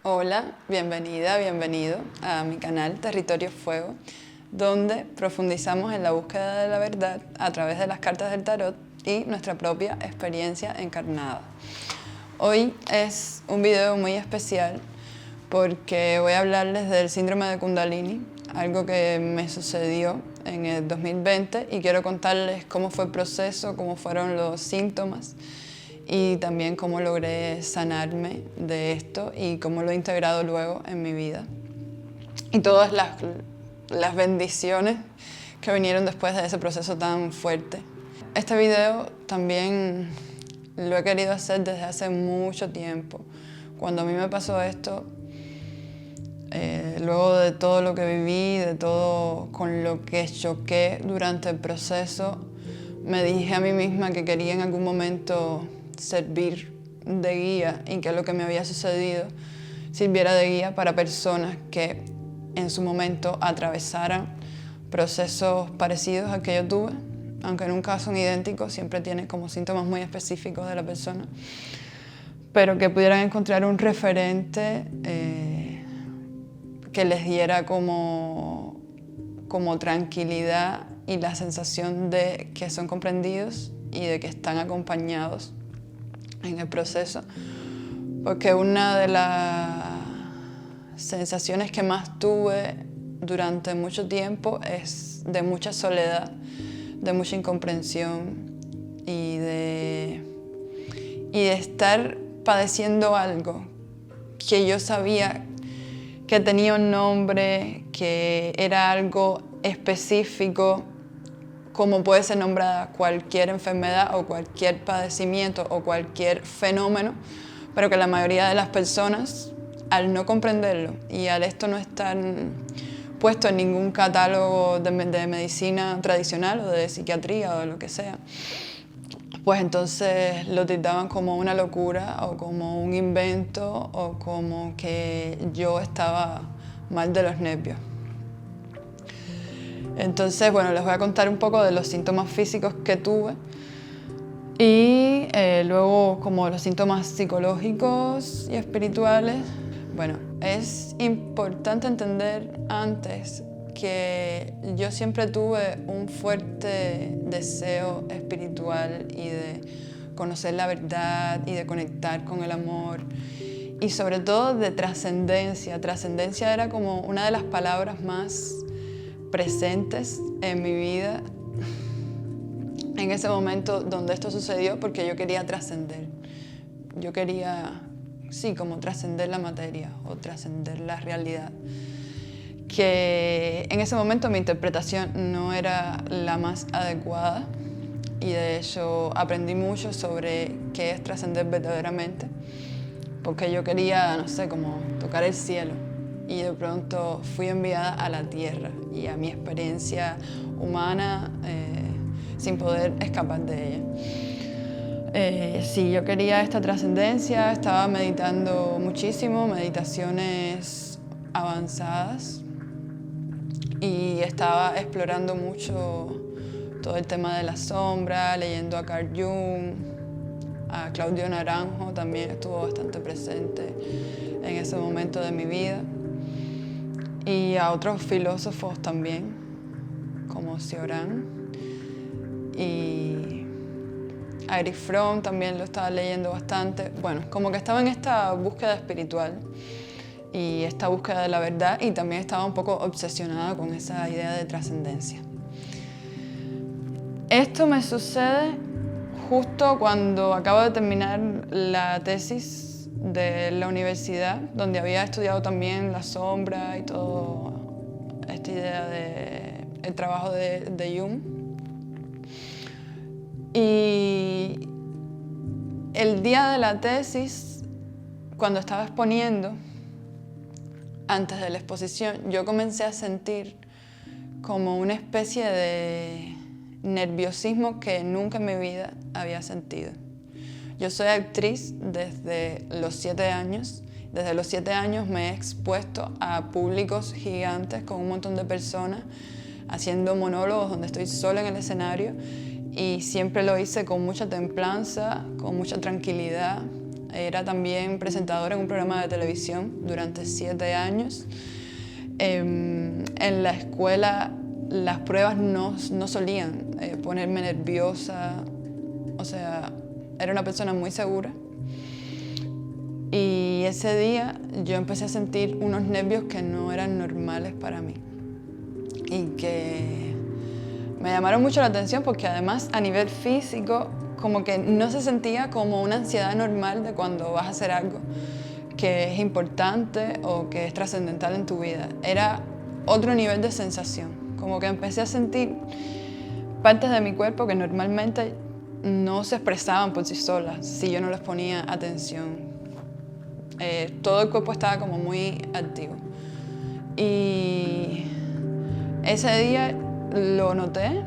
Hola, bienvenida, bienvenido a mi canal Territorio Fuego, donde profundizamos en la búsqueda de la verdad a través de las cartas del tarot y nuestra propia experiencia encarnada. Hoy es un video muy especial porque voy a hablarles del síndrome de Kundalini, algo que me sucedió en el 2020 y quiero contarles cómo fue el proceso, cómo fueron los síntomas y también cómo logré sanarme de esto y cómo lo he integrado luego en mi vida. Y todas las bendiciones que vinieron después de ese proceso tan fuerte. Este video también lo he querido hacer desde hace mucho tiempo. Cuando a mí me pasó esto, luego de todo lo que viví, de todo con lo que choqué durante el proceso, me dije a mí misma que quería en algún momento servir de guía y que lo que me había sucedido sirviera de guía para personas que en su momento atravesaran procesos parecidos al que yo tuve, aunque nunca son idénticos, siempre tienen como síntomas muy específicos de la persona, pero que pudieran encontrar un referente que les diera como tranquilidad y la sensación de que son comprendidos y de que están acompañados en el proceso, porque una de las sensaciones que más tuve durante mucho tiempo es de mucha soledad, de mucha incomprensión y de estar padeciendo algo que yo sabía que tenía un nombre, que era algo específico, como puede ser nombrada cualquier enfermedad o cualquier padecimiento o cualquier fenómeno, pero que la mayoría de las personas, al no comprenderlo y al esto no estar puesto en ningún catálogo de medicina tradicional o de psiquiatría o de lo que sea, pues entonces lo trataban como una locura o como un invento o como que yo estaba mal de los nervios. Entonces, bueno, les voy a contar un poco de los síntomas físicos que tuve y luego como los síntomas psicológicos y espirituales. Bueno, es importante entender antes que yo siempre tuve un fuerte deseo espiritual y de conocer la verdad y de conectar con el amor y sobre todo de trascendencia. Trascendencia era como una de las palabras más presentes en mi vida en ese momento donde esto sucedió, porque yo quería trascender. Yo quería, sí, como trascender la materia o trascender la realidad. Que en ese momento mi interpretación no era la más adecuada y de hecho aprendí mucho sobre qué es trascender verdaderamente, porque yo quería, no sé, como tocar el cielo. Y de pronto fui enviada a la tierra y a mi experiencia humana sin poder escapar de ella. Sí, yo quería esta trascendencia, estaba meditando muchísimo, meditaciones avanzadas, y estaba explorando mucho todo el tema de la sombra, leyendo a Carl Jung, a Claudio Naranjo también estuvo bastante presente en ese momento de mi vida. Y a otros filósofos también, como Cioran. Y a Erich Fromm también lo estaba leyendo bastante. Bueno, como que estaba en esta búsqueda espiritual y esta búsqueda de la verdad, y también estaba un poco obsesionada con esa idea de trascendencia. Esto me sucede justo cuando acabo de terminar la tesis de la universidad, donde había estudiado también la sombra y toda esta idea del trabajo de Jung. Y el día de la tesis, cuando estaba exponiendo, antes de la exposición, yo comencé a sentir como una especie de nerviosismo que nunca en mi vida había sentido. Yo soy actriz desde los 7 años. Desde los 7 años me he expuesto a públicos gigantes con un montón de personas, haciendo monólogos donde estoy sola en el escenario, y siempre lo hice con mucha templanza, con mucha tranquilidad, Era también presentadora en un programa de televisión durante 7 años. En la escuela las pruebas no solían ponerme nerviosa, o sea, era una persona muy segura. Y ese día yo empecé a sentir unos nervios que no eran normales para mí y que me llamaron mucho la atención porque además a nivel físico como que no se sentía como una ansiedad normal de cuando vas a hacer algo que es importante o que es trascendental en tu vida. Era otro nivel de sensación, como que empecé a sentir partes de mi cuerpo que normalmente no se expresaban por sí solas si yo no les ponía atención. Todo el cuerpo estaba como muy activo. Y ese día lo noté,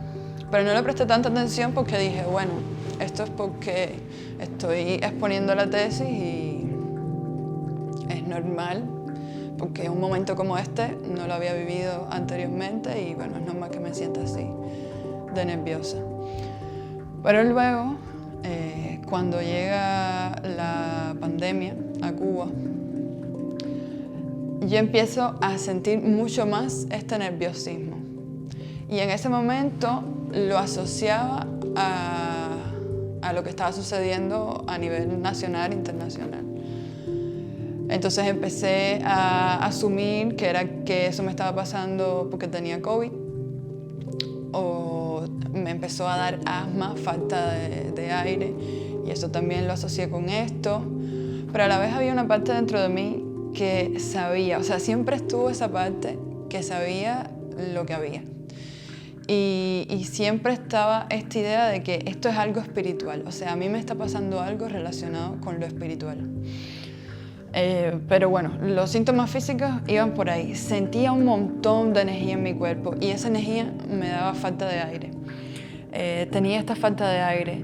pero no le presté tanta atención porque dije, bueno, esto es porque estoy exponiendo la tesis y es normal, porque un momento como este no lo había vivido anteriormente y bueno, es normal que me sienta así, de nerviosa. Pero luego, cuando llega la pandemia a Cuba, yo empiezo a sentir mucho más este nerviosismo. Y en ese momento lo asociaba a lo que estaba sucediendo a nivel nacional e internacional. Entonces empecé a asumir que eso me estaba pasando porque tenía COVID, o me empezó a dar asma, falta de aire, y eso también lo asocié con esto. Pero a la vez había una parte dentro de mí que sabía, o sea, siempre estuvo esa parte que sabía lo que había. Y siempre estaba esta idea de que esto es algo espiritual, o sea, a mí me está pasando algo relacionado con lo espiritual. Pero bueno, los síntomas físicos iban por ahí. Sentía un montón de energía en mi cuerpo y esa energía me daba falta de aire. Tenía esta falta de aire.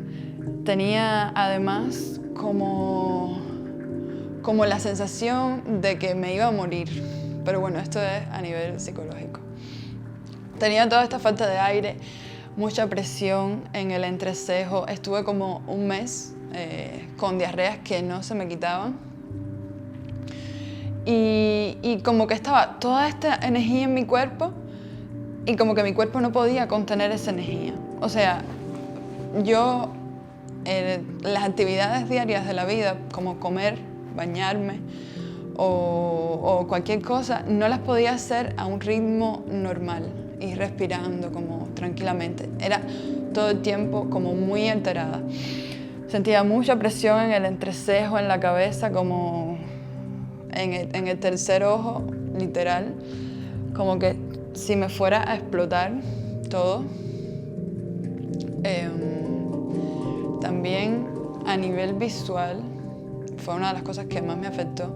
Tenía además como la sensación de que me iba a morir. Pero bueno, esto es a nivel psicológico. Tenía toda esta falta de aire, mucha presión en el entrecejo. Estuve como un mes con diarreas que no se me quitaban. Y como que estaba toda esta energía en mi cuerpo y como que mi cuerpo no podía contener esa energía. O sea, yo las actividades diarias de la vida, como comer, bañarme o cualquier cosa, no las podía hacer a un ritmo normal y respirando como tranquilamente. Era todo el tiempo como muy alterada. Sentía mucha presión en el entrecejo, en la cabeza, como en el tercer ojo, literal, como que si me fuera a explotar todo. También a nivel visual fue una de las cosas que más me afectó.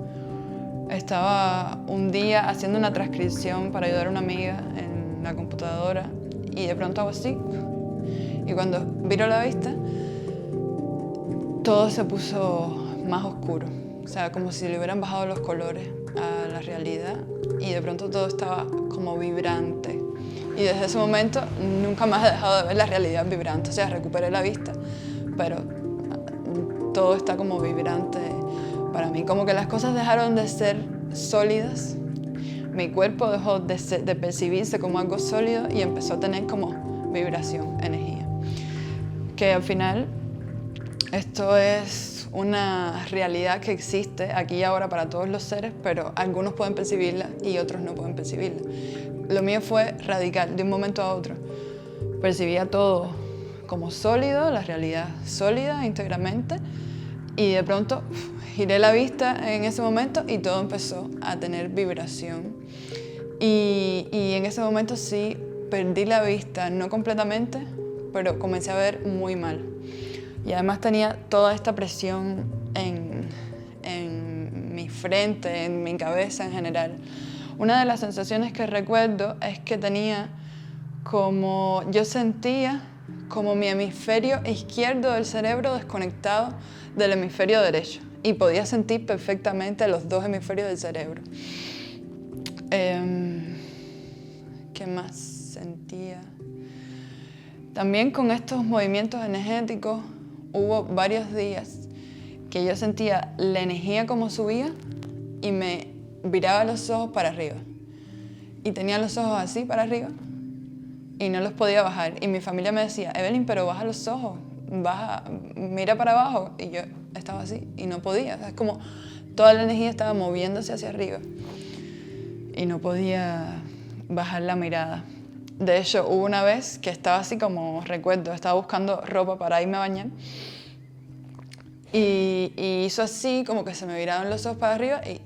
Estaba un día haciendo una transcripción para ayudar a una amiga en la computadora y de pronto hago así, y cuando viro la vista todo se puso más oscuro. O sea, como si le hubieran bajado los colores a la realidad y de pronto todo estaba como vibrante. Y desde ese momento nunca más he dejado de ver la realidad vibrante. O sea, recuperé la vista, pero todo está como vibrante para mí. Como que las cosas dejaron de ser sólidas, mi cuerpo dejó de percibirse como algo sólido y empezó a tener como vibración, energía. Que al final esto es una realidad que existe aquí y ahora para todos los seres, pero algunos pueden percibirla y otros no pueden percibirla. Lo mío fue radical, de un momento a otro. Percibía todo como sólido, la realidad sólida íntegramente, y de pronto giré la vista en ese momento y todo empezó a tener vibración. Y en ese momento sí perdí la vista, no completamente, pero comencé a ver muy mal. Y además tenía toda esta presión en mi frente, en mi cabeza en general. Una de las sensaciones que recuerdo es que yo sentía como mi hemisferio izquierdo del cerebro desconectado del hemisferio derecho. Y podía sentir perfectamente los dos hemisferios del cerebro. ¿Qué más sentía? También con estos movimientos energéticos hubo varios días que yo sentía la energía como subía y me viraba los ojos para arriba. Y tenía los ojos así para arriba y no los podía bajar. Y mi familia me decía, Evelyn, pero baja los ojos, baja, mira para abajo. Y yo estaba así y no podía. O sea, es como toda la energía estaba moviéndose hacia arriba y no podía bajar la mirada. De hecho, hubo una vez que estaba así como, recuerdo, estaba buscando ropa para irme a bañar y hizo así, como que se me viraron los ojos para arriba y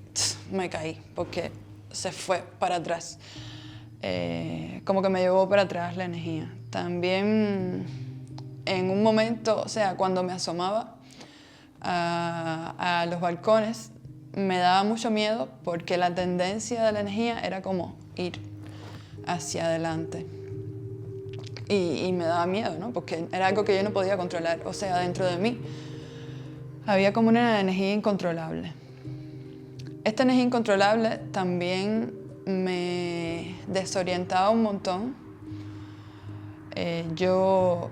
me caí porque se fue para atrás. Como que me llevó para atrás la energía. También en un momento, o sea, cuando me asomaba a los balcones, me daba mucho miedo porque la tendencia de la energía era como ir hacia adelante. Y me daba miedo, ¿no? Porque era algo que yo no podía controlar. O sea, dentro de mí había como una energía incontrolable. Esta energía incontrolable también me desorientaba un montón. Yo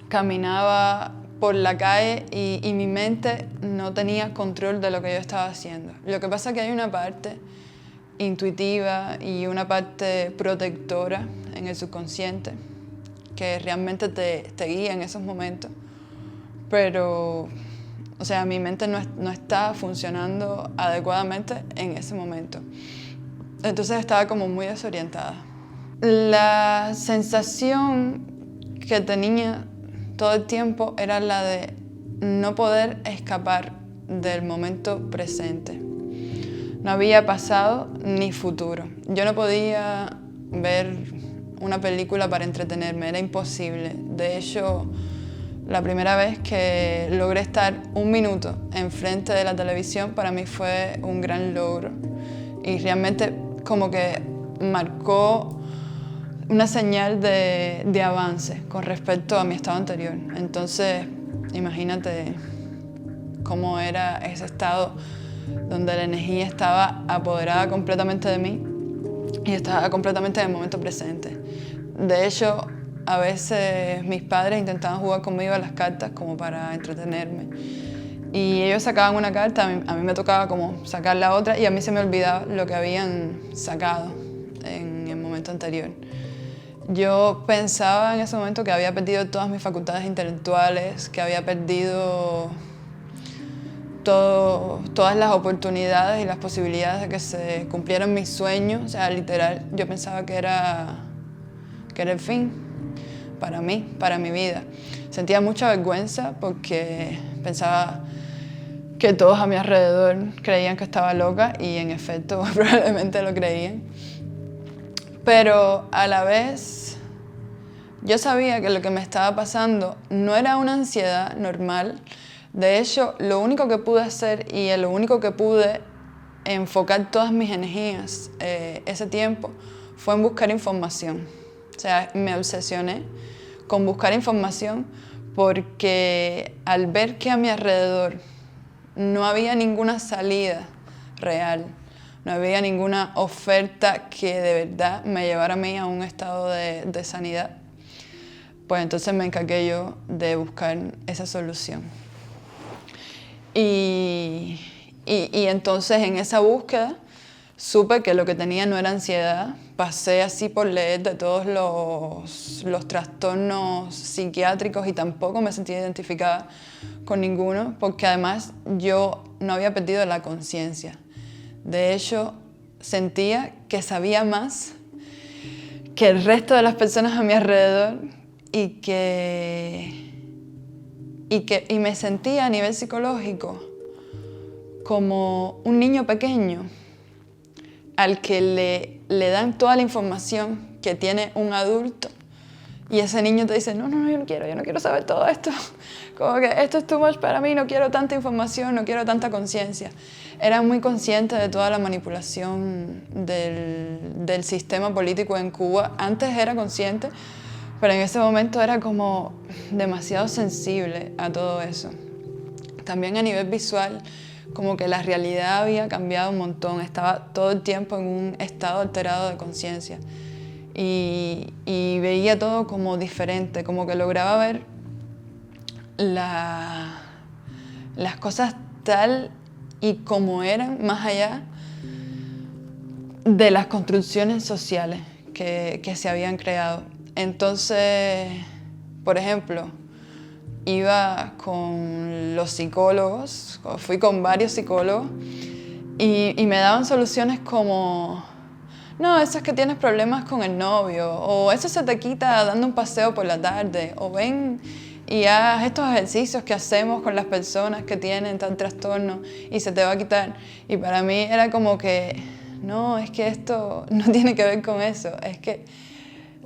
caminaba por la calle y mi mente no tenía control de lo que yo estaba haciendo. Lo que pasa es que hay una parte intuitiva y una parte protectora en el subconsciente que realmente te guía en esos momentos. Pero, o sea, mi mente no está funcionando adecuadamente en ese momento. Entonces estaba como muy desorientada. La sensación que tenía todo el tiempo era la de no poder escapar del momento presente. No había pasado ni futuro. Yo no podía ver una película para entretenerme, era imposible. De hecho, la primera vez que logré estar un minuto enfrente de la televisión para mí fue un gran logro. Y realmente como que marcó una señal de avance con respecto a mi estado anterior. Entonces, imagínate cómo era ese estado donde la energía estaba apoderada completamente de mí y estaba completamente en el momento presente. De hecho, a veces mis padres intentaban jugar conmigo a las cartas como para entretenerme. Y ellos sacaban una carta, a mí me tocaba como sacar la otra y a mí se me olvidaba lo que habían sacado en el momento anterior. Yo pensaba en ese momento que había perdido todas mis facultades intelectuales, que había perdido todas las oportunidades y las posibilidades de que se cumplieran mis sueños. O sea, literal, yo pensaba que era el fin para mí, para mi vida. Sentía mucha vergüenza porque pensaba que todos a mi alrededor creían que estaba loca y en efecto probablemente lo creían. Pero a la vez yo sabía que lo que me estaba pasando no era una ansiedad normal. De hecho, lo único que pude hacer y en lo único que pude enfocar todas mis energías ese tiempo fue en buscar información. O sea, me obsesioné con buscar información porque al ver que a mi alrededor no había ninguna salida real, no había ninguna oferta que de verdad me llevara a mí a un estado de sanidad, pues entonces me encargué yo de buscar esa solución. Y entonces en esa búsqueda supe que lo que tenía no era ansiedad. Pasé así por leer de todos los trastornos psiquiátricos y tampoco me sentí identificada con ninguno, porque además yo no había perdido la conciencia. De hecho, sentía que sabía más que el resto de las personas a mi alrededor y me sentía a nivel psicológico como un niño pequeño al que le dan toda la información que tiene un adulto y ese niño te dice, no, yo no quiero saber todo esto. Como que esto es too much para mí, no quiero tanta información, no quiero tanta conciencia. Era muy consciente de toda la manipulación del sistema político en Cuba. Antes era consciente, pero en ese momento era como demasiado sensible a todo eso. También a nivel visual, como que la realidad había cambiado un montón. Estaba todo el tiempo en un estado alterado de conciencia. Y veía todo como diferente, como que lograba ver las cosas tal y como eran, más allá de las construcciones sociales que se habían creado. Entonces, por ejemplo, iba con los psicólogos, fui con varios psicólogos y me daban soluciones como: no, eso es que tienes problemas con el novio, o eso se te quita dando un paseo por la tarde, o ven y haz estos ejercicios que hacemos con las personas que tienen tal trastorno y se te va a quitar. Y para mí era como que, no, es que esto no tiene que ver con eso, es que,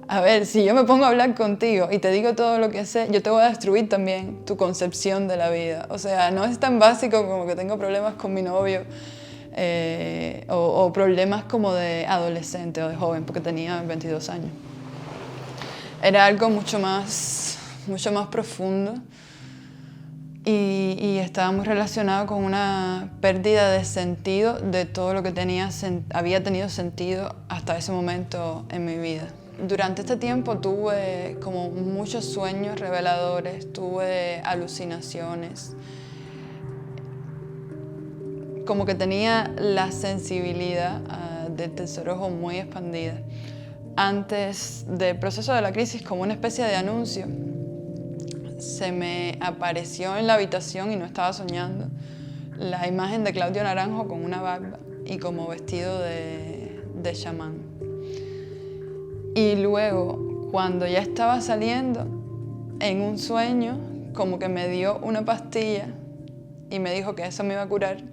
a ver, si yo me pongo a hablar contigo y te digo todo lo que sé, yo te voy a destruir también tu concepción de la vida. O sea, no es tan básico como que tengo problemas con mi novio o problemas como de adolescente o de joven, porque tenía 22 años. Era algo mucho más profundo y estaba muy relacionado con una pérdida de sentido de todo lo que había tenido sentido hasta ese momento en mi vida. Durante este tiempo tuve como muchos sueños reveladores, tuve alucinaciones, como que tenía la sensibilidad del tercer ojo muy expandida. Antes del proceso de la crisis, como una especie de anuncio, se me apareció en la habitación, y no estaba soñando, la imagen de Claudio Naranjo con una barba y como vestido de chamán. Y luego, cuando ya estaba saliendo, en un sueño, como que me dio una pastilla y me dijo que eso me iba a curar.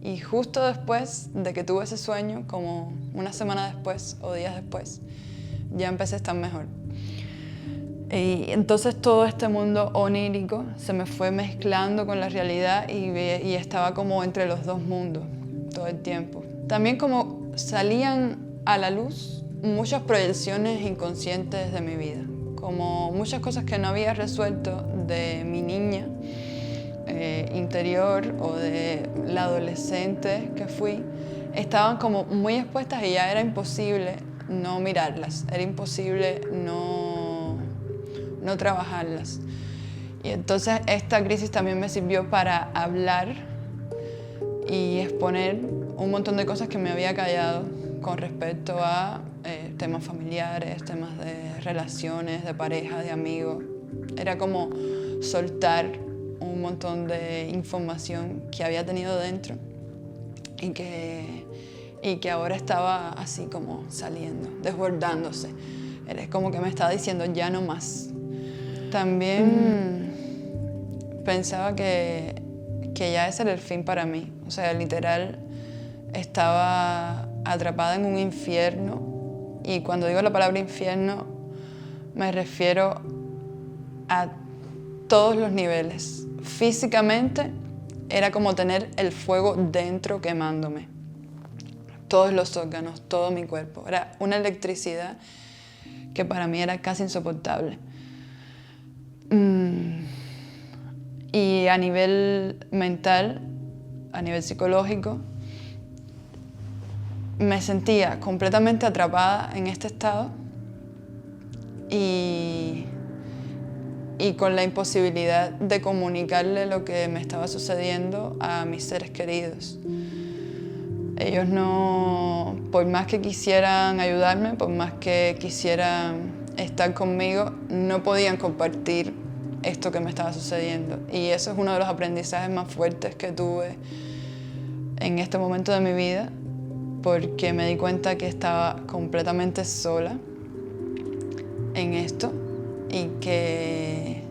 Y justo después de que tuve ese sueño, como una semana después o días después, ya empecé a estar mejor. Y entonces todo este mundo onírico se me fue mezclando con la realidad y estaba como entre los dos mundos todo el tiempo. También como salían a la luz muchas proyecciones inconscientes de mi vida, como muchas cosas que no había resuelto de mi niña interior o de la adolescente que fui, estaban como muy expuestas y ya era imposible no mirarlas, era imposible no trabajarlas. Y entonces esta crisis también me sirvió para hablar y exponer un montón de cosas que me había callado con respecto a temas familiares, temas de relaciones, de pareja, de amigos. Era como soltar un montón de información que había tenido dentro y que ahora estaba así como saliendo, desbordándose. Era como que me estaba diciendo ya no más. También pensaba que ya ese era el fin para mí. O sea, literal, estaba atrapada en un infierno. Y cuando digo la palabra infierno, me refiero a todos los niveles. Físicamente, era como tener el fuego dentro quemándome. Todos los órganos, todo mi cuerpo. Era una electricidad que para mí era casi insoportable. Y a nivel mental, a nivel psicológico, me sentía completamente atrapada en este estado y con la imposibilidad de comunicarle lo que me estaba sucediendo a mis seres queridos. Ellos no, por más que quisieran ayudarme, por más que quisieran estar conmigo, no podían compartir esto que me estaba sucediendo. Y eso es uno de los aprendizajes más fuertes que tuve en este momento de mi vida, porque me di cuenta que estaba completamente sola en esto y que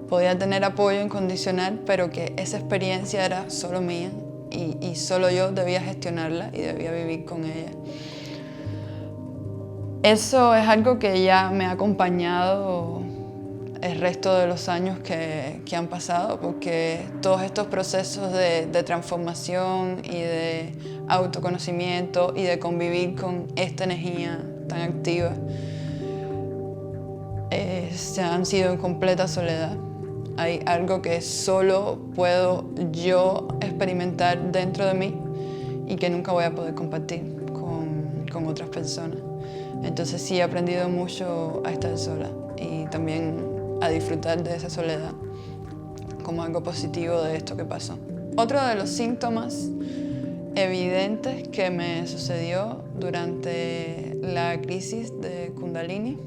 podía tener apoyo incondicional, pero que esa experiencia era solo mía y solo yo debía gestionarla y debía vivir con ella. Eso es algo que ya me ha acompañado el resto de los años que han pasado, porque todos estos procesos de transformación y de autoconocimiento y de convivir con esta energía tan activa se han sido en completa soledad. Hay algo que solo puedo yo experimentar dentro de mí y que nunca voy a poder compartir con otras personas. Entonces sí he aprendido mucho a estar sola y también a disfrutar de esa soledad como algo positivo de esto que pasó. Otro de los síntomas evidentes que me sucedió durante la crisis de Kundalini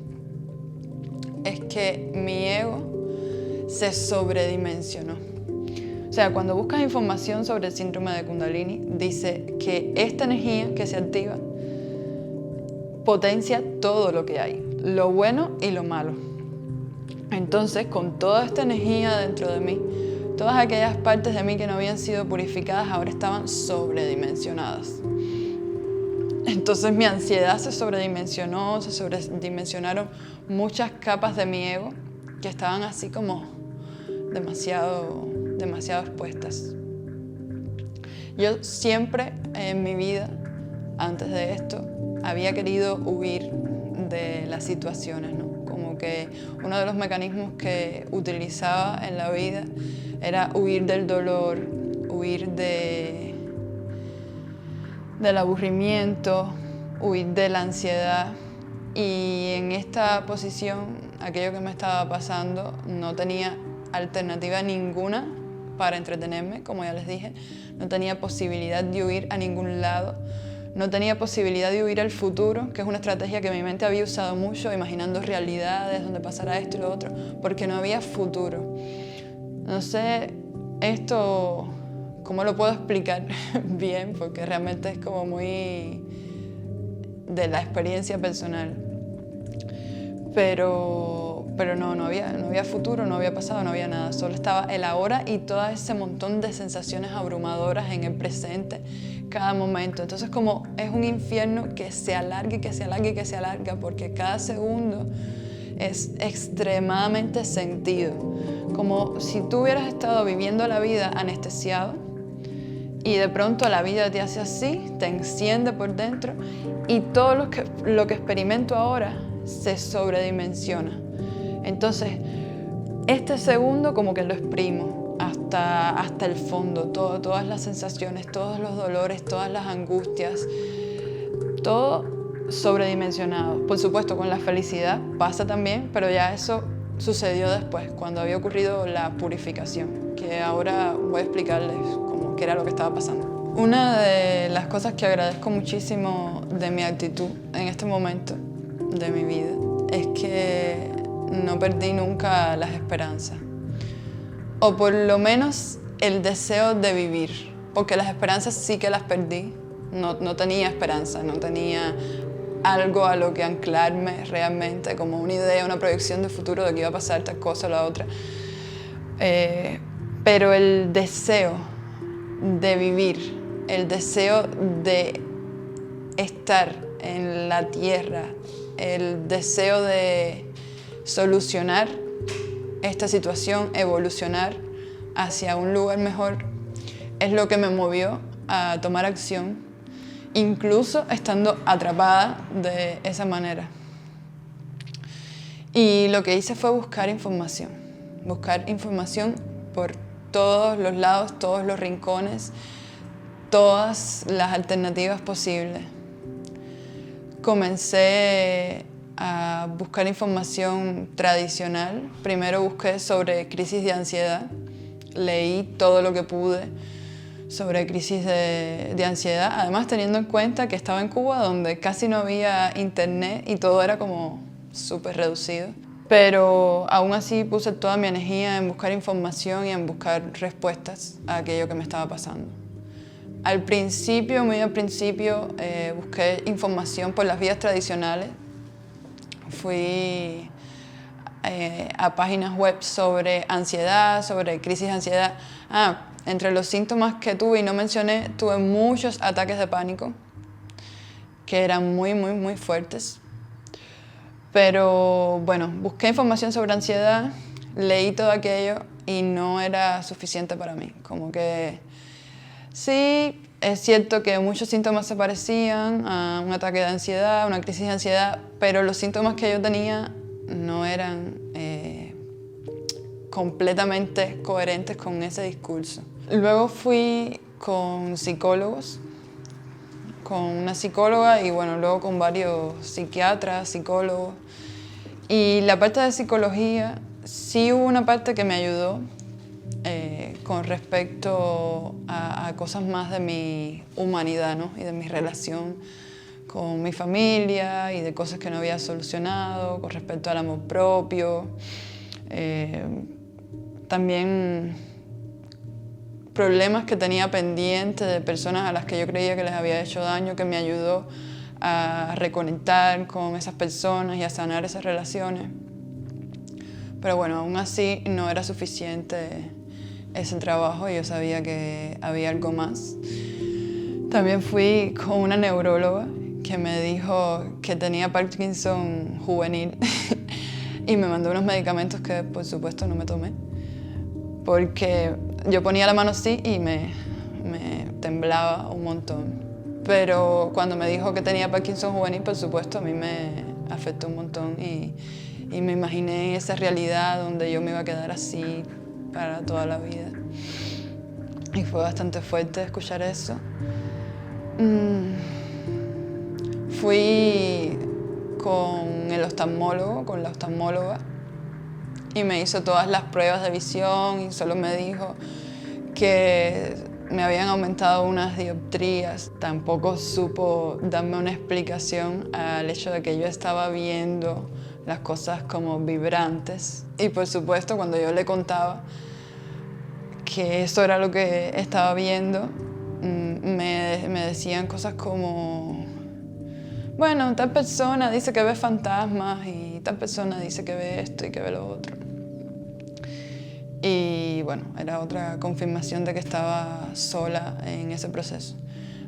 es que mi ego se sobredimensionó. O sea, cuando buscas información sobre el síndrome de Kundalini, dice que esta energía que se activa potencia todo lo que hay, lo bueno y lo malo. Entonces, con toda esta energía dentro de mí, todas aquellas partes de mí que no habían sido purificadas ahora estaban sobredimensionadas. Entonces mi ansiedad se sobredimensionaron muchas capas de mi ego que estaban así como demasiado expuestas. Yo siempre en mi vida, antes de esto, había querido huir de las situaciones, ¿no? Como que uno de los mecanismos que utilizaba en la vida era huir del dolor, huir del aburrimiento, huir de la ansiedad. Y en esta posición, aquello que me estaba pasando, no tenía alternativa ninguna para entretenerme, como ya les dije. No tenía posibilidad de huir a ningún lado. No tenía posibilidad de huir al futuro, que es una estrategia que mi mente había usado mucho, imaginando realidades donde pasará esto y lo otro, porque no había futuro. No sé esto cómo lo puedo explicar bien, porque realmente es como muy de la experiencia personal. Pero no había futuro, no había pasado, no había nada. Solo estaba el ahora y todo ese montón de sensaciones abrumadoras en el presente, cada momento. Entonces como es un infierno que se alarga y que se alarga y que se alarga, porque cada segundo es extremadamente sentido. Como si tú hubieras estado viviendo la vida anestesiado y de pronto la vida te hace así, te enciende por dentro y todo lo que experimento ahora se sobredimensiona. Entonces, este segundo como que lo exprimo hasta el fondo, todas las sensaciones, todos los dolores, todas las angustias, todo sobredimensionado. Por supuesto, con la felicidad pasa también, pero ya eso sucedió después, cuando había ocurrido la purificación, que ahora voy a explicarles cómo, qué era lo que estaba pasando. Una de las cosas que agradezco muchísimo de mi actitud en este momento de mi vida es que no perdí nunca las esperanzas, o por lo menos el deseo de vivir, porque las esperanzas sí que las perdí. No tenía esperanza, no tenía algo a lo que anclarme realmente, como una idea, una proyección de futuro de que iba a pasar tal cosa o la otra. Pero el deseo de vivir, el deseo de estar en la tierra, el deseo de solucionar esta situación, evolucionar hacia un lugar mejor, es lo que me movió a tomar acción, incluso estando atrapada de esa manera. Y lo que hice fue buscar información por todos los lados, todos los rincones, todas las alternativas posibles. Comencé a buscar información tradicional. Primero busqué sobre crisis de ansiedad, leí todo lo que pude sobre crisis de ansiedad, además teniendo en cuenta que estaba en Cuba, donde casi no había internet y todo era como súper reducido. Pero aún así puse toda mi energía en buscar información y en buscar respuestas a aquello que me estaba pasando. Al principio, muy al principio, busqué información por las vías tradicionales. Fui a páginas web sobre ansiedad, sobre crisis de ansiedad. Entre los síntomas que tuve y no mencioné, tuve muchos ataques de pánico, que eran muy, muy, muy fuertes. Pero bueno, busqué información sobre ansiedad, leí todo aquello y no era suficiente para mí. Como que sí, es cierto que muchos síntomas se parecían a un ataque de ansiedad, una crisis de ansiedad, pero los síntomas que yo tenía no eran completamente coherentes con ese discurso. Luego fui con psicólogos, con una psicóloga y bueno, luego con varios psiquiatras, psicólogos. Y la parte de psicología, sí hubo una parte que me ayudó con respecto a cosas más de mi humanidad, ¿no? Y de mi relación con mi familia y de cosas que no había solucionado, con respecto al amor propio. También problemas que tenía pendientes de personas a las que yo creía que les había hecho daño, que me ayudó a reconectar con esas personas y a sanar esas relaciones. Pero bueno, aún así no era suficiente ese trabajo y yo sabía que había algo más. También fui con una neuróloga que me dijo que tenía Parkinson juvenil y me mandó unos medicamentos que por supuesto no me tomé, porque yo ponía la mano así y me temblaba un montón. Pero cuando me dijo que tenía Parkinson juvenil, por supuesto a mí me afectó un montón y me imaginé esa realidad donde yo me iba a quedar así para toda la vida. Y fue bastante fuerte escuchar eso. Fui con el oftalmólogo, con la oftalmóloga, y me hizo todas las pruebas de visión y solo me dijo que me habían aumentado unas dioptrías. Tampoco supo darme una explicación al hecho de que yo estaba viendo las cosas como vibrantes. Y por supuesto, cuando yo le contaba que eso era lo que estaba viendo, me decían cosas como: bueno, tal persona dice que ve fantasmas y tal persona dice que ve esto y que ve lo otro. Y bueno, era otra confirmación de que estaba sola en ese proceso.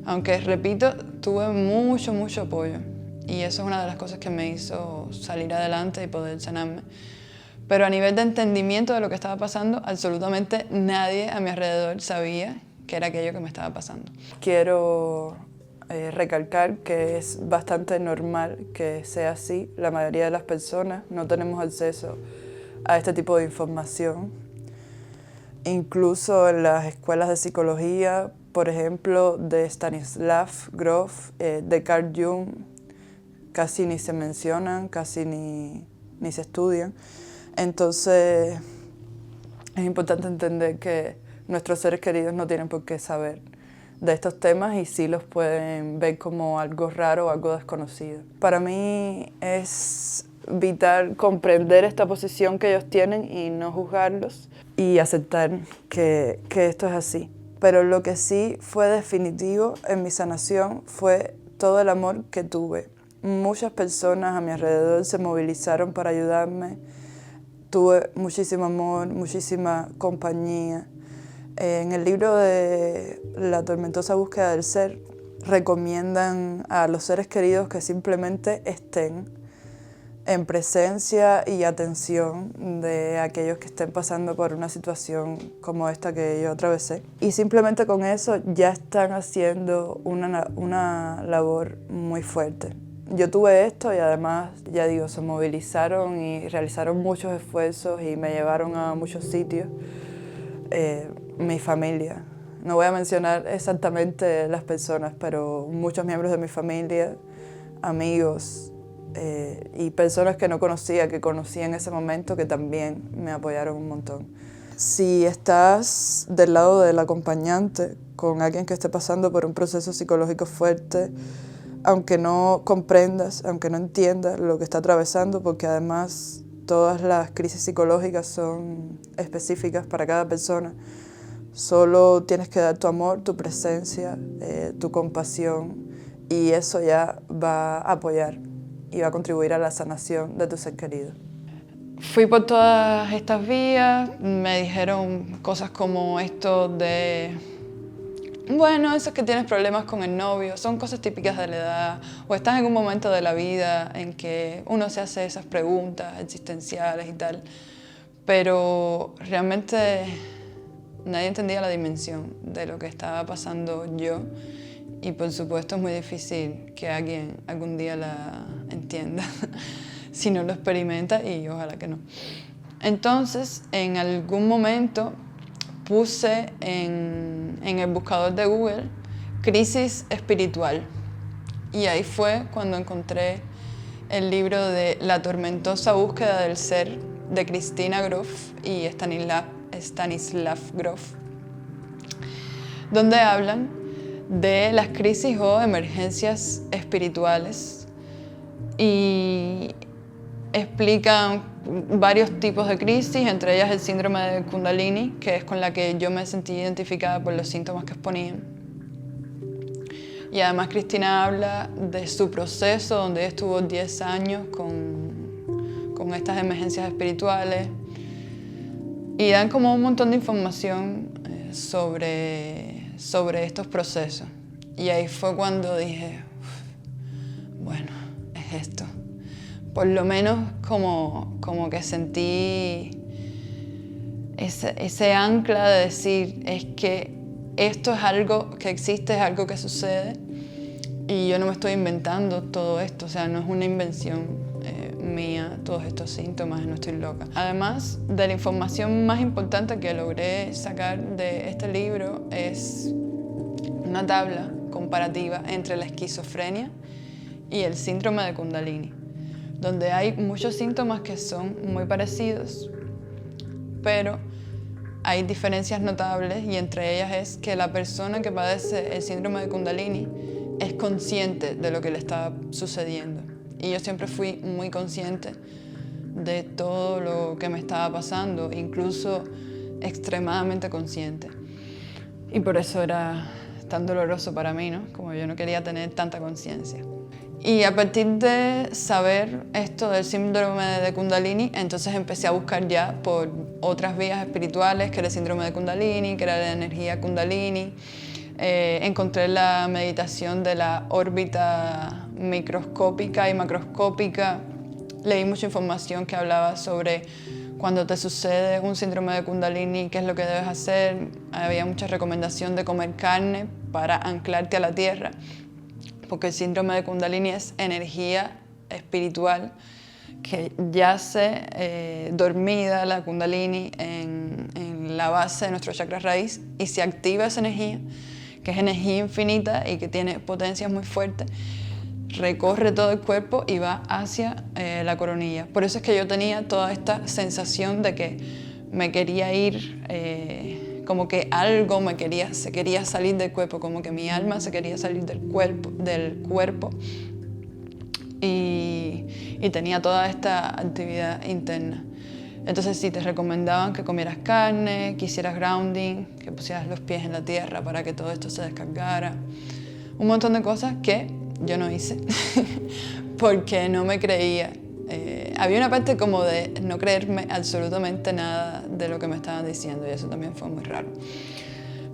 Aunque, repito, tuve mucho apoyo. Y eso es una de las cosas que me hizo salir adelante y poder sanarme. Pero a nivel de entendimiento de lo que estaba pasando, absolutamente nadie a mi alrededor sabía que era aquello que me estaba pasando. Quiero recalcar que es bastante normal que sea así. La mayoría de las personas no tenemos acceso a este tipo de información. Incluso en las escuelas de psicología, por ejemplo, de Stanislav Grof, de Carl Jung, casi ni se mencionan, casi ni se estudian. Entonces, es importante entender que nuestros seres queridos no tienen por qué saber de estos temas y sí los pueden ver como algo raro o algo desconocido. Para mí es vital comprender esta posición que ellos tienen y no juzgarlos y aceptar que esto es así. Pero lo que sí fue definitivo en mi sanación fue todo el amor que tuve. Muchas personas a mi alrededor se movilizaron para ayudarme. Tuve muchísimo amor, muchísima compañía. En el libro de La tormentosa búsqueda del ser recomiendan a los seres queridos que simplemente estén en presencia y atención de aquellos que estén pasando por una situación como esta que yo atravesé. Y simplemente con eso ya están haciendo una labor muy fuerte. Yo tuve esto y además, ya digo, se movilizaron y realizaron muchos esfuerzos y me llevaron a muchos sitios. Mi familia, no voy a mencionar exactamente las personas, pero muchos miembros de mi familia, amigos y personas que no conocía, que conocí en ese momento, que también me apoyaron un montón. Si estás del lado del acompañante con alguien que esté pasando por un proceso psicológico fuerte, aunque no comprendas, aunque no entiendas lo que está atravesando, porque además todas las crisis psicológicas son específicas para cada persona, solo tienes que dar tu amor, tu presencia, tu compasión, y eso ya va a apoyar y va a contribuir a la sanación de tu ser querido. Fui por todas estas vías, me dijeron cosas como esto de: bueno, eso es que tienes problemas con el novio, son cosas típicas de la edad, o estás en un momento de la vida en que uno se hace esas preguntas existenciales y tal, pero realmente nadie entendía la dimensión de lo que estaba pasando yo, y por supuesto es muy difícil que alguien algún día la entienda si no lo experimenta, y ojalá que no. Entonces, en algún momento puse en el buscador de Google crisis espiritual, y ahí fue cuando encontré el libro de La tormentosa búsqueda del ser de Christina Grof y Stanislav Grof. donde hablan de las crisis o emergencias espirituales y explican varios tipos de crisis, entre ellas el síndrome de Kundalini, que es con la que yo me sentí identificada por los síntomas que exponían. Y además Cristina habla de su proceso, donde ella estuvo 10 años con estas emergencias espirituales, y dan como un montón de información sobre estos procesos. Y ahí fue cuando dije, bueno, es esto. Por lo menos como que sentí ese ancla de decir, es que esto es algo que existe, es algo que sucede, y yo no me estoy inventando todo esto, o sea, no es una invención mía, todos estos síntomas, no estoy loca. Además de la información más importante que logré sacar de este libro es una tabla comparativa entre la esquizofrenia y el síndrome de Kundalini, donde hay muchos síntomas que son muy parecidos, pero hay diferencias notables, y entre ellas es que la persona que padece el síndrome de Kundalini es consciente de lo que le está sucediendo. Y yo siempre fui muy consciente de todo lo que me estaba pasando, incluso extremadamente consciente. Y por eso era tan doloroso para mí, ¿no? Como yo no quería tener tanta conciencia. Y a partir de saber esto del síndrome de Kundalini, entonces empecé a buscar ya por otras vías espirituales, que era el síndrome de Kundalini, que era la energía Kundalini. Encontré la meditación de la órbita microscópica y macroscópica. Leí mucha información que hablaba sobre cuando te sucede un síndrome de Kundalini, qué es lo que debes hacer. Había mucha recomendación de comer carne para anclarte a la tierra, porque el síndrome de Kundalini es energía espiritual que yace dormida, la Kundalini, en la base de nuestro chakra raíz, y se activa esa energía, que es energía infinita y que tiene potencias muy fuertes, recorre todo el cuerpo y va hacia la coronilla. Por eso es que yo tenía toda esta sensación de que me quería ir, como que algo se quería salir del cuerpo, como que mi alma se quería salir del cuerpo, y tenía toda esta actividad interna. Entonces sí, te recomendaban que comieras carne, que hicieras grounding, que pusieras los pies en la tierra para que todo esto se descargara. Un montón de cosas que yo no hice porque no me creía. Había una parte como de no creerme absolutamente nada de lo que me estaban diciendo, y eso también fue muy raro.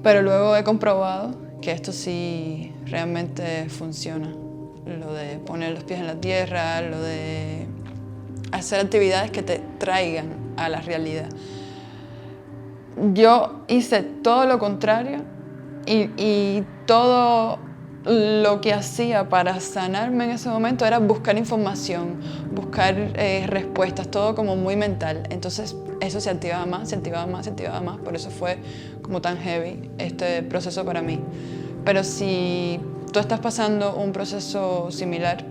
Pero luego he comprobado que esto sí realmente funciona. Lo de poner los pies en la tierra, lo de hacer actividades que te traigan a la realidad. Yo hice todo lo contrario, y todo lo que hacía para sanarme en ese momento era buscar información, buscar respuestas, todo como muy mental. Entonces eso se activaba más, se activaba más, se activaba más. Por eso fue como tan heavy este proceso para mí. Pero si tú estás pasando un proceso similar,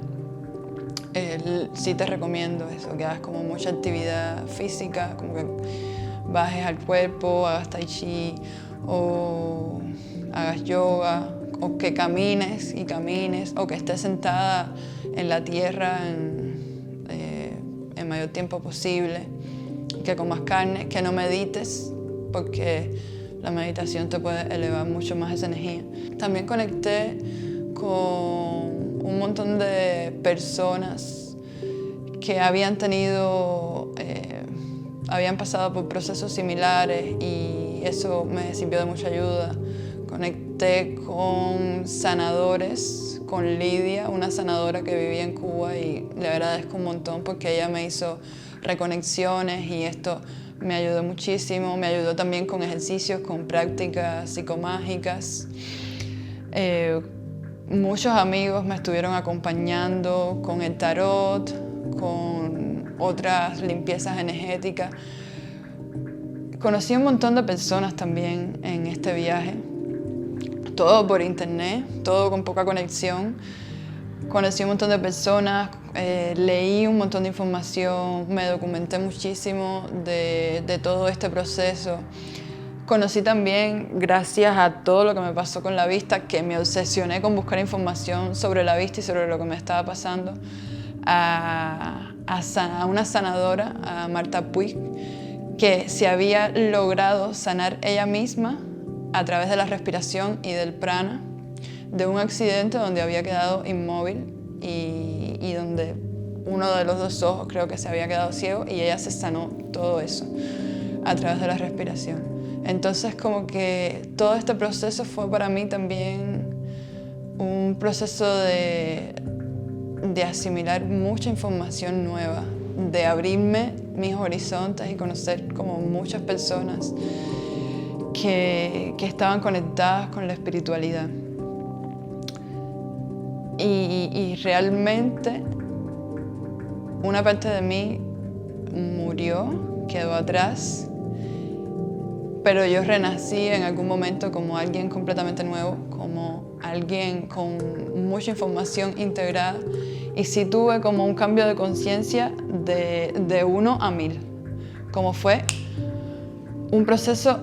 sí te recomiendo eso, que hagas como mucha actividad física, como que bajes al cuerpo, hagas tai chi o hagas yoga, o que camines y camines, o que estés sentada en la tierra en mayor tiempo posible, que comas carne, que no medites, porque la meditación te puede elevar mucho más esa energía. También conecté con un montón de personas que habían pasado por procesos similares, y eso me sirvió de mucha ayuda. Conecté con sanadores, con Lidia, una sanadora que vivía en Cuba, y le agradezco un montón porque ella me hizo reconexiones, y esto me ayudó muchísimo. Me ayudó también con ejercicios, con prácticas psicomágicas. Muchos amigos me estuvieron acompañando con el tarot, con otras limpiezas energéticas. Conocí un montón de personas también en este viaje, todo por internet, todo con poca conexión. Conocí un montón de personas, leí un montón de información, me documenté muchísimo de todo este proceso. Conocí también, gracias a todo lo que me pasó con la vista, que me obsesioné con buscar información sobre la vista y sobre lo que me estaba pasando, a una sanadora, a Marta Puig, que se había logrado sanar ella misma a través de la respiración y del prana, de un accidente donde había quedado inmóvil y donde uno de los dos ojos creo que se había quedado ciego, y ella se sanó todo eso a través de la respiración. Entonces como que todo este proceso fue para mí también un proceso de asimilar mucha información nueva, de abrirme mis horizontes y conocer como muchas personas que estaban conectadas con la espiritualidad. Y realmente una parte de mí murió, quedó atrás, pero yo renací en algún momento como alguien completamente nuevo, como alguien con mucha información integrada, y sí tuve como un cambio de conciencia de 1 a 1000, como fue un proceso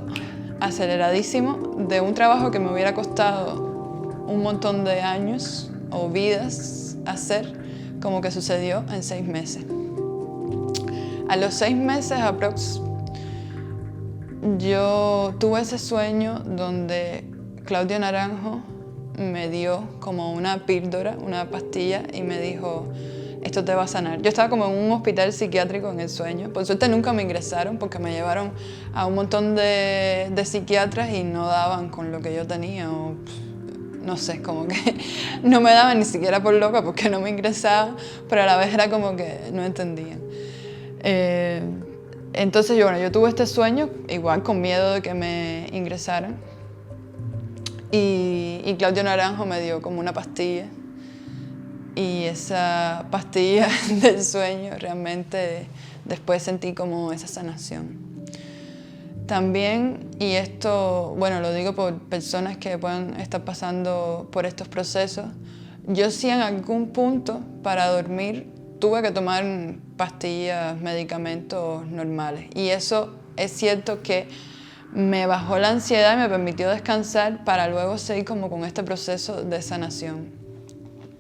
aceleradísimo de un trabajo que me hubiera costado un montón de años o vidas hacer, como que sucedió en 6 meses. A los 6 meses aprox, yo tuve ese sueño donde Claudio Naranjo me dio como una píldora, una pastilla, y me dijo: esto te va a sanar. Yo estaba como en un hospital psiquiátrico en el sueño. Por suerte nunca me ingresaron porque me llevaron a un montón de psiquiatras y no daban con lo que yo tenía, o no sé, como que no me daban ni siquiera por loca porque no me ingresaba, pero a la vez era como que no entendían. Entonces yo tuve este sueño, igual con miedo de que me ingresaran, y Claudio Naranjo me dio como una pastilla, y esa pastilla del sueño realmente después sentí como esa sanación. También, y esto, bueno, lo digo por personas que puedan estar pasando por estos procesos, yo sí en algún punto para dormir tuve que tomar pastillas, medicamentos normales, y eso es cierto que me bajó la ansiedad y me permitió descansar para luego seguir como con este proceso de sanación.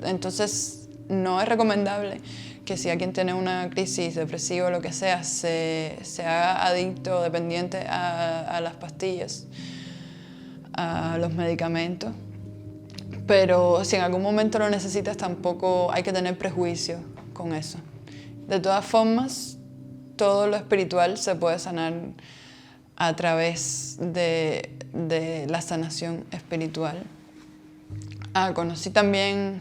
Entonces no es recomendable que si alguien tiene una crisis depresiva o lo que sea, se haga adicto o dependiente a las pastillas, a los medicamentos. Pero si en algún momento lo necesitas, tampoco hay que tener prejuicio con eso. De todas formas, todo lo espiritual se puede sanar a través de la sanación espiritual. Conocí también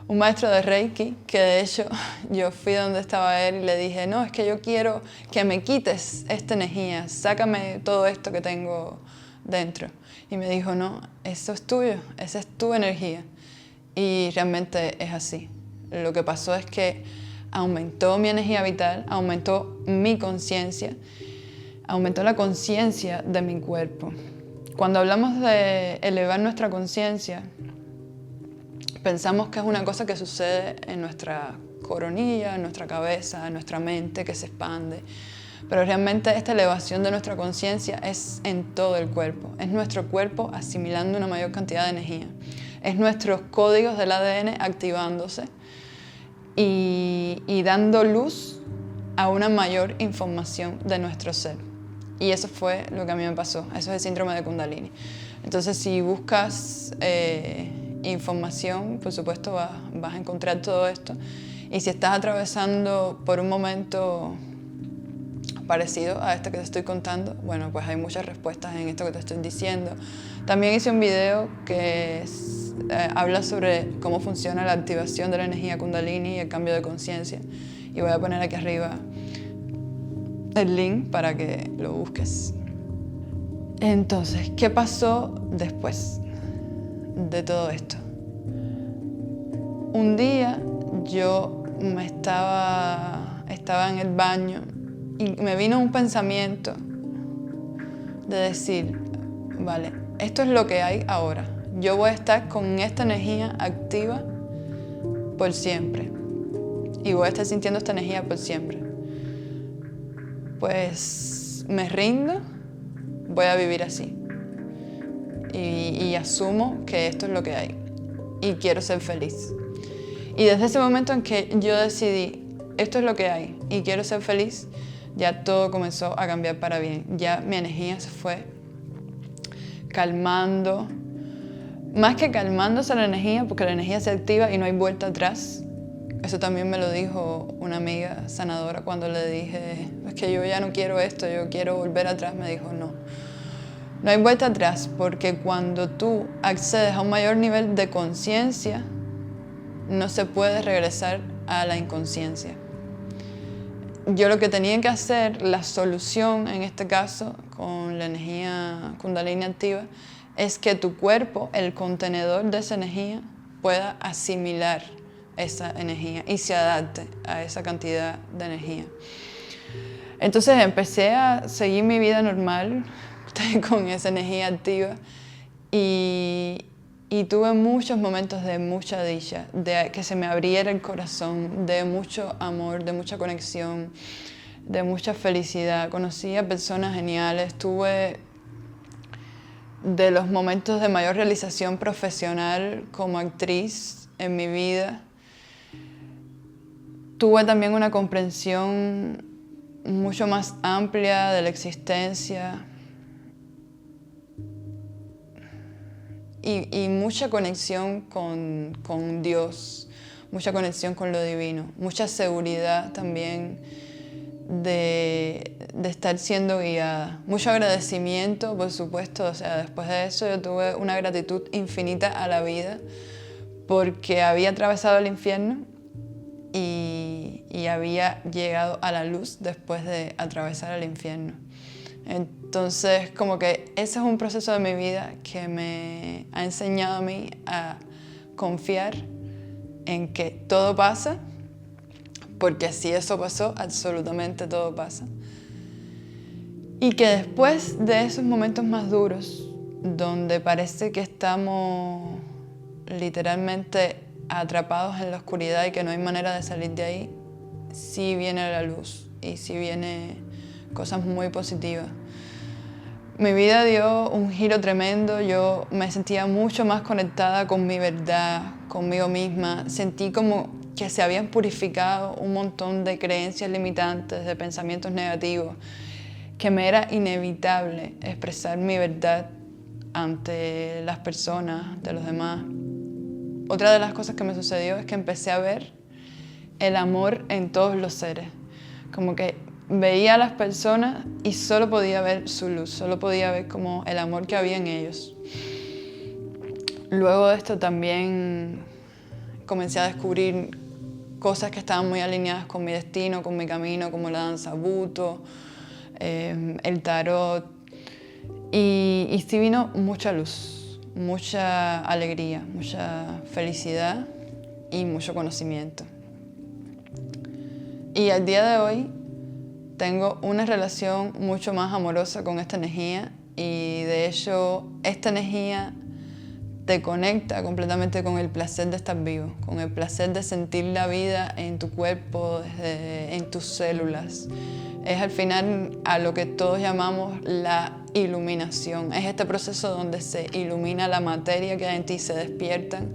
un maestro de Reiki, que de hecho yo fui donde estaba él y le dije: no, es que yo quiero que me quites esta energía, sácame todo esto que tengo dentro. Y me dijo: no, eso es tuyo, esa es tu energía. Y realmente es así. Lo que pasó es que aumentó mi energía vital, aumentó mi conciencia, aumentó la conciencia de mi cuerpo. Cuando hablamos de elevar nuestra conciencia, pensamos que es una cosa que sucede en nuestra coronilla, en nuestra cabeza, en nuestra mente, que se expande. Pero realmente esta elevación de nuestra conciencia es en todo el cuerpo. Es nuestro cuerpo asimilando una mayor cantidad de energía. Es nuestros códigos del ADN activándose y dando luz a una mayor información de nuestro ser. Y eso fue lo que a mí me pasó. Eso es el síndrome de Kundalini. Entonces, si buscas información, por supuesto vas a encontrar todo esto. Y si estás atravesando por un momento parecido a este que te estoy contando, bueno, pues hay muchas respuestas en esto que te estoy diciendo. También hice un video que habla sobre cómo funciona la activación de la energía Kundalini y el cambio de conciencia. Y voy a poner aquí arriba el link para que lo busques. Entonces, ¿qué pasó después de todo esto? Un día yo estaba en el baño y me vino un pensamiento de decir: vale, esto es lo que hay ahora. Yo voy a estar con esta energía activa por siempre y voy a estar sintiendo esta energía por siempre. Pues me rindo, voy a vivir así. Y asumo que esto es lo que hay. Y quiero ser feliz. Y desde ese momento en que yo decidí, esto es lo que hay y quiero ser feliz, ya todo comenzó a cambiar para bien. Ya mi energía se fue calmando. Más que calmándose la energía, porque la energía se activa y no hay vuelta atrás. Eso también me lo dijo una amiga sanadora cuando le dije, es que yo ya no quiero esto, yo quiero volver atrás. Me dijo, no hay vuelta atrás, porque cuando tú accedes a un mayor nivel de conciencia, no se puede regresar a la inconsciencia. Yo lo que tenía que hacer, la solución en este caso, con la energía Kundalini activa, es que tu cuerpo, el contenedor de esa energía, pueda asimilar esa energía y se adapte a esa cantidad de energía. Entonces empecé a seguir mi vida normal con esa energía activa y tuve muchos momentos de mucha dicha, de que se me abriera el corazón, de mucho amor, de mucha conexión, de mucha felicidad. Conocí a personas geniales, tuve de los momentos de mayor realización profesional como actriz en mi vida. Tuve también una comprensión mucho más amplia de la existencia y mucha conexión con Dios, mucha conexión con lo divino, mucha seguridad también de estar siendo guiada. Mucho agradecimiento, por supuesto, o sea, después de eso yo tuve una gratitud infinita a la vida porque había atravesado el infierno y había llegado a la luz después de atravesar el infierno. Entonces, como que ese es un proceso de mi vida que me ha enseñado a mí a confiar en que todo pasa, porque si eso pasó, absolutamente todo pasa. Y que después de esos momentos más duros, donde parece que estamos literalmente atrapados en la oscuridad y que no hay manera de salir de ahí, sí viene la luz y sí viene cosas muy positivas. Mi vida dio un giro tremendo, yo me sentía mucho más conectada con mi verdad, conmigo misma. Sentí como que se habían purificado un montón de creencias limitantes, de pensamientos negativos, que me era inevitable expresar mi verdad ante las personas, ante los demás. Otra de las cosas que me sucedió es que empecé a ver el amor en todos los seres. Como que veía a las personas y solo podía ver su luz, solo podía ver como el amor que había en ellos. Luego de esto también comencé a descubrir cosas que estaban muy alineadas con mi destino, con mi camino, como la danza buto, el tarot. Y sí vino mucha luz, mucha alegría, mucha felicidad y mucho conocimiento. Y al día de hoy tengo una relación mucho más amorosa con esta energía y de hecho esta energía te conecta completamente con el placer de estar vivo, con el placer de sentir la vida en tu cuerpo, en tus células. Es al final a lo que todos llamamos la iluminación. Es este proceso donde se ilumina la materia que hay en ti, se despiertan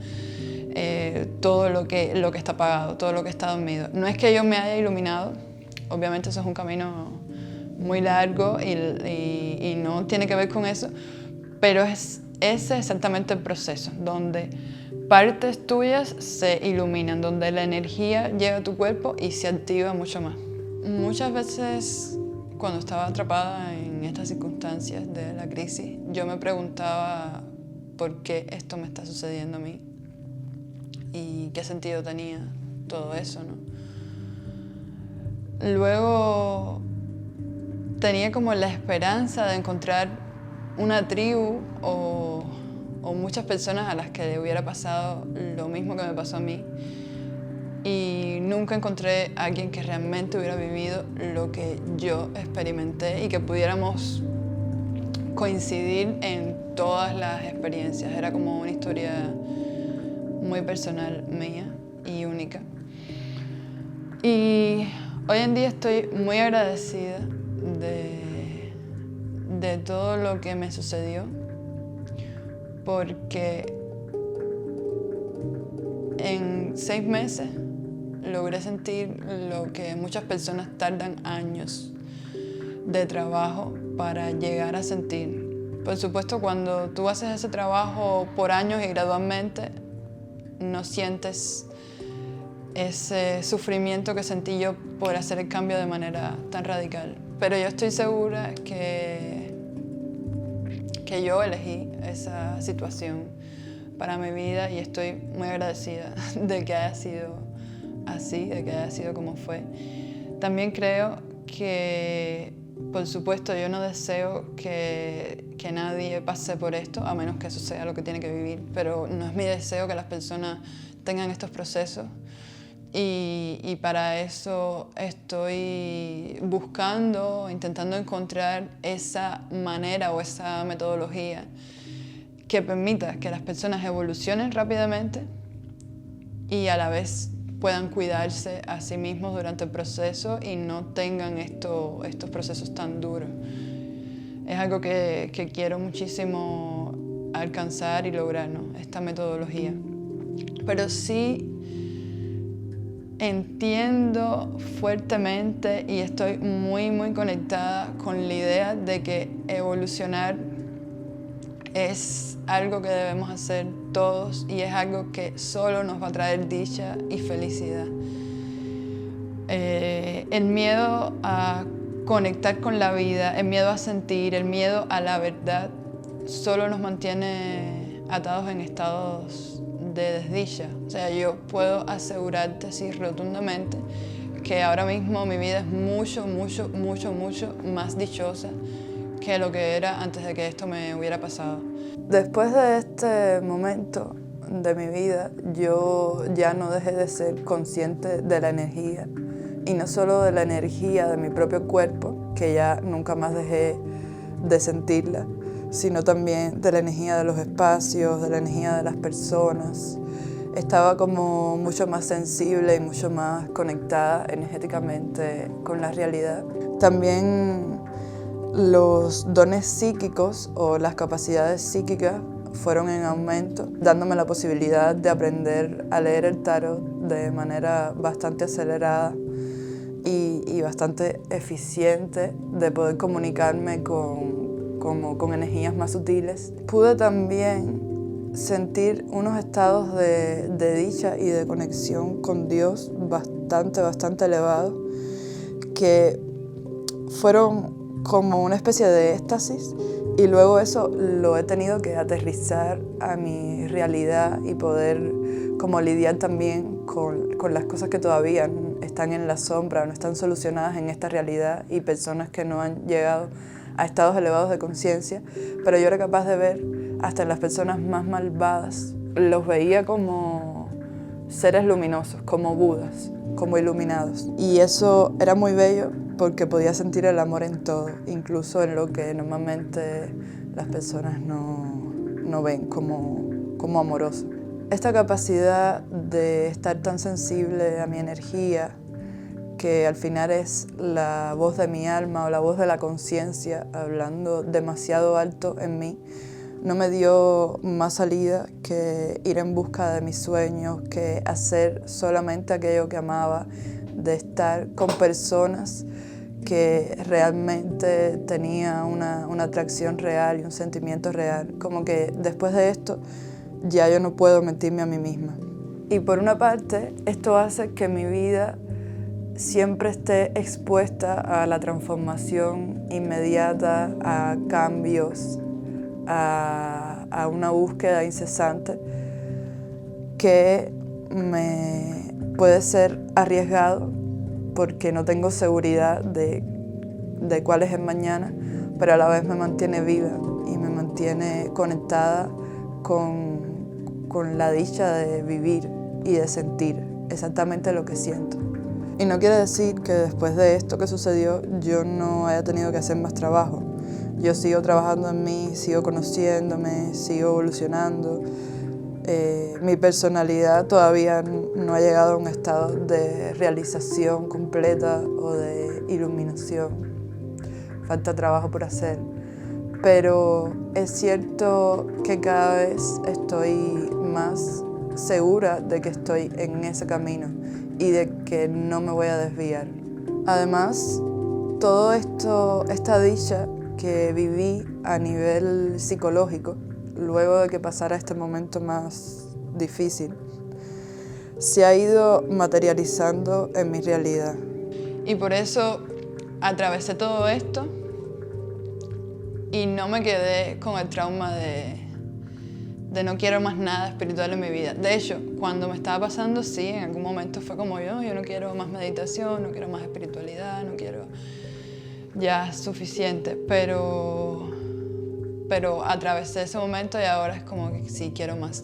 todo lo que está apagado, todo lo que está dormido. No es que yo me haya iluminado, obviamente eso es un camino muy largo y no tiene que ver con eso, pero ese es exactamente el proceso, donde partes tuyas se iluminan, donde la energía llega a tu cuerpo y se activa mucho más. Muchas veces cuando estaba atrapada en estas circunstancias de la crisis, yo me preguntaba por qué esto me está sucediendo a mí y qué sentido tenía todo eso, ¿no? Luego tenía como la esperanza de encontrar una tribu o muchas personas a las que le hubiera pasado lo mismo que me pasó a mí. Y nunca encontré a alguien que realmente hubiera vivido lo que yo experimenté y que pudiéramos coincidir en todas las experiencias. Era como una historia muy personal mía y única. Y hoy en día estoy muy agradecida de todo lo que me sucedió, porque en 6 meses logré sentir lo que muchas personas tardan años de trabajo para llegar a sentir. Por supuesto, cuando tú haces ese trabajo por años y gradualmente, no sientes ese sufrimiento que sentí yo por hacer el cambio de manera tan radical. Pero yo estoy segura que yo elegí esa situación para mi vida y estoy muy agradecida de que haya sido así, de que haya sido como fue. También creo que, por supuesto, yo no deseo que nadie pase por esto, a menos que eso sea lo que tiene que vivir, pero no es mi deseo que las personas tengan estos procesos. Y para eso estoy buscando, intentando encontrar esa manera o esa metodología que permita que las personas evolucionen rápidamente y a la vez puedan cuidarse a sí mismos durante el proceso y no tengan estos procesos tan duros. Es algo que quiero muchísimo alcanzar y lograr, ¿no? Esta metodología. Pero sí entiendo fuertemente y estoy muy, muy conectada con la idea de que evolucionar es algo que debemos hacer todos y es algo que solo nos va a traer dicha y felicidad. El miedo a conectar con la vida, el miedo a sentir, el miedo a la verdad, solo nos mantiene atados en estados de desdicha. O sea, yo puedo asegurarte así rotundamente que ahora mismo mi vida es mucho, mucho, mucho, mucho más dichosa que lo que era antes de que esto me hubiera pasado. Después de este momento de mi vida, yo ya no dejé de ser consciente de la energía, y no solo de la energía de mi propio cuerpo, que ya nunca más dejé de sentirla, sino también de la energía de los espacios, de la energía de las personas. Estaba como mucho más sensible y mucho más conectada energéticamente con la realidad. También los dones psíquicos o las capacidades psíquicas fueron en aumento, dándome la posibilidad de aprender a leer el tarot de manera bastante acelerada y bastante eficiente, de poder comunicarme con energías más sutiles. Pude también sentir unos estados de dicha y de conexión con Dios bastante elevados, que fueron como una especie de éxtasis, y luego eso lo he tenido que aterrizar a mi realidad y poder como lidiar también con las cosas que todavía están en la sombra o no están solucionadas en esta realidad, y personas que no han llegado a estados elevados de conciencia, pero yo era capaz de ver hasta en las personas más malvadas, los veía como seres luminosos, como Budas, como iluminados. Y eso era muy bello porque podía sentir el amor en todo, incluso en lo que normalmente las personas no ven como amoroso. Esta capacidad de estar tan sensible a mi energía, que al final es la voz de mi alma o la voz de la conciencia hablando demasiado alto en mí, no me dio más salida que ir en busca de mis sueños, que hacer solamente aquello que amaba, de estar con personas que realmente tenía una atracción real y un sentimiento real. Como que después de esto ya yo no puedo mentirme a mí misma. Y por una parte, esto hace que mi vida siempre esté expuesta a la transformación inmediata, a cambios, a una búsqueda incesante que me puede ser arriesgado porque no tengo seguridad de cuál es el mañana, pero a la vez me mantiene viva y me mantiene conectada con la dicha de vivir y de sentir exactamente lo que siento. Y no quiere decir que después de esto que sucedió yo no haya tenido que hacer más trabajo. Yo sigo trabajando en mí, sigo conociéndome, sigo evolucionando. Mi personalidad todavía no ha llegado a un estado de realización completa o de iluminación. Falta trabajo por hacer. pero es cierto que cada vez estoy más segura de que estoy en ese camino y de que no me voy a desviar. Además, todo esto, esta dicha que viví a nivel psicológico, luego de que pasara este momento más difícil, se ha ido materializando en mi realidad. Y por eso atravesé todo esto y no me quedé con el trauma de no quiero más nada espiritual en mi vida. De hecho, cuando me estaba pasando, sí, en algún momento fue como yo no quiero más meditación, no quiero más espiritualidad, no quiero, ya es suficiente, pero atravesé ese momento y ahora es como que sí, quiero más.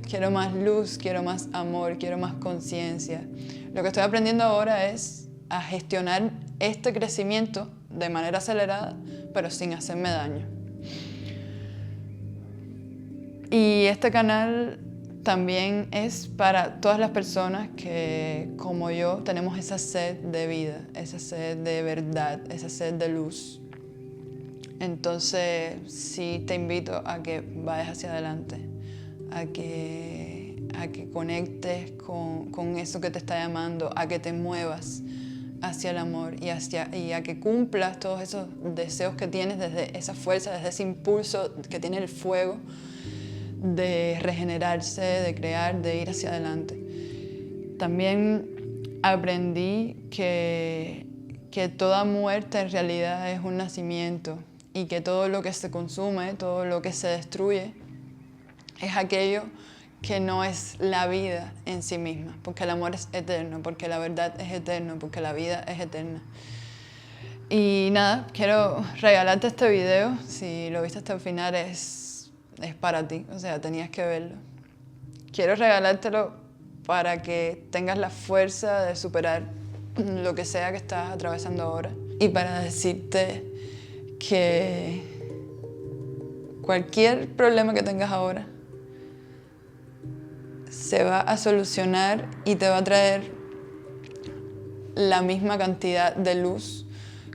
Quiero más luz, quiero más amor, quiero más conciencia. Lo que estoy aprendiendo ahora es a gestionar este crecimiento de manera acelerada, pero sin hacerme daño. Y este canal también es para todas las personas que, como yo, tenemos esa sed de vida, esa sed de verdad, esa sed de luz. Entonces, sí te invito a que vayas hacia adelante, a que conectes con eso que te está llamando, a que te muevas hacia el amor y a que cumplas todos esos deseos que tienes desde esa fuerza, desde ese impulso que tiene el fuego de regenerarse, de crear, de ir hacia adelante. También aprendí que toda muerte en realidad es un nacimiento y que todo lo que se consume, todo lo que se destruye, es aquello que no es la vida en sí misma, porque el amor es eterno, porque la verdad es eterna, porque la vida es eterna. Y nada, quiero regalarte este video. Si lo viste hasta el final es para ti, o sea, tenías que verlo. Quiero regalártelo para que tengas la fuerza de superar lo que sea que estás atravesando ahora y para decirte que cualquier problema que tengas ahora se va a solucionar y te va a traer la misma cantidad de luz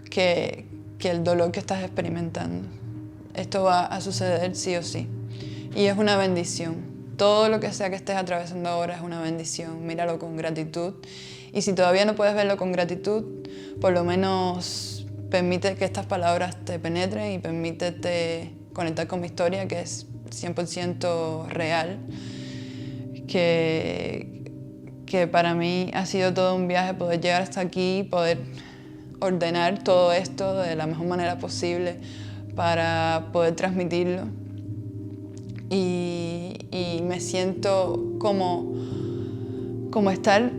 que el dolor que estás experimentando. Esto va a suceder sí o sí. Y es una bendición. Todo lo que sea que estés atravesando ahora es una bendición. Míralo con gratitud. Y si todavía no puedes verlo con gratitud, por lo menos permite que estas palabras te penetren y permítete conectar con mi historia, que es 100% real. Que para mí ha sido todo un viaje poder llegar hasta aquí, poder ordenar todo esto de la mejor manera posible para poder transmitirlo. Y me siento como estar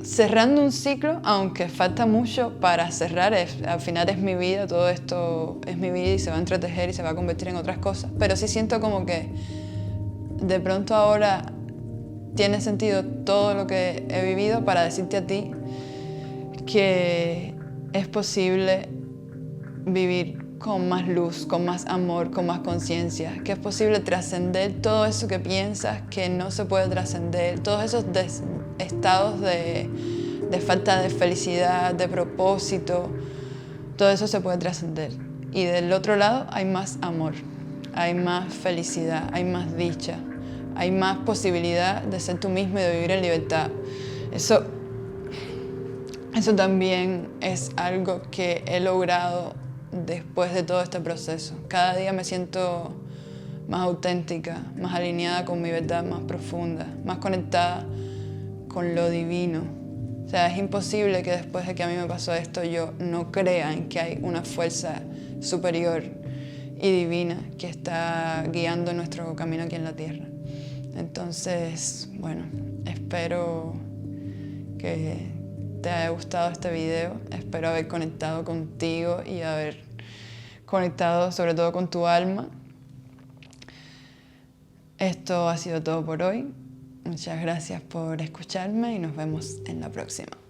cerrando un ciclo, aunque falta mucho para cerrar. Al final es mi vida, todo esto es mi vida y se va a entretejer y se va a convertir en otras cosas. Pero sí siento como que de pronto ahora tiene sentido todo lo que he vivido para decirte a ti que es posible vivir con más luz, con más amor, con más conciencia, que es posible trascender todo eso que piensas que no se puede trascender, todos esos estados de falta de felicidad, de propósito, todo eso se puede trascender. Y del otro lado hay más amor, hay más felicidad, hay más dicha, hay más posibilidad de ser tú mismo y de vivir en libertad. Eso también es algo que he logrado después de todo este proceso. Cada día me siento más auténtica, más alineada con mi verdad más profunda, más conectada con lo divino. O sea, es imposible que después de que a mí me pasó esto yo no crea en que hay una fuerza superior y divina que está guiando nuestro camino aquí en la tierra. Entonces, bueno, espero que te haya gustado este video, espero haber conectado contigo y haber conectado sobre todo con tu alma. Esto ha sido todo por hoy. Muchas gracias por escucharme y nos vemos en la próxima.